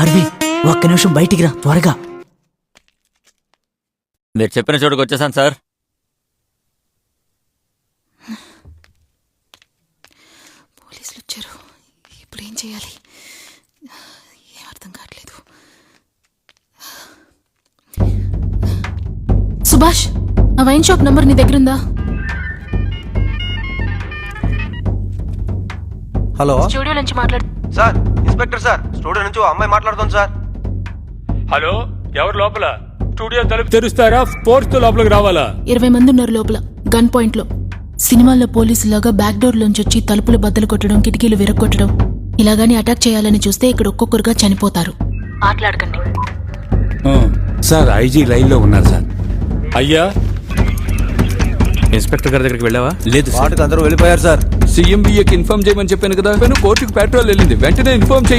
అరవి ఒక్క నిమిషం బయటికి రా త్వరగా. మీరు చెప్పిన చోటుకు వచ్చేసాను సార్. పోలీసులు వచ్చారు, ఇప్పుడు ఏం చేయాలి? ఏం అర్థం కావట్లేదు. సుభాష్, ఆ వైన్ షాప్ నంబర్ నీ దగ్గరుందా? హలో, స్టూడియో నుంచి మాట్లాడు. సార్ ఇన్స్పెక్టర్ సార్, స్టూడియో నుంచి అమ్మాయి మాట్లాడుతుంది సార్. హలో, ఎవరు లోపల? స్టూడియో తలుపు తెరుస్తారా? ఫోర్స్ తో లోపలికి రావాలా? 20 మంది ఉన్నారు లోపల, గన్ పాయింట్ లో. సినిమాల్లో పోలీసులాగా బ్యాక్ డోర్ లోంచి వచ్చి తలుపులు బద్దలు కొట్టడం, కిటికీలు విరగొట్టడం, ఇలాగాని అటాక్ చేయాలని చూస్తే ఇక్కడ ఒక్కొక్కరుగా చనిపోతారు. ఆటలాడకండి. సార్, ఐజీ లైన్ లో ఉన్నారు సార్. అయ్యా, ఇన్స్పెక్టర్ గారి దగ్గరికి వెళ్ళావా? లేదు, వాటికి అందరూ వెళ్ళిపోయారు సార్. సీఎంబీఏకి ఇన్ఫార్మ్ చేయమని చెప్పాను కదా. కోర్టుకు పెట్రోల్ వెళ్ళింది, వెంటనే ఇన్ఫార్మ్ చేయండి.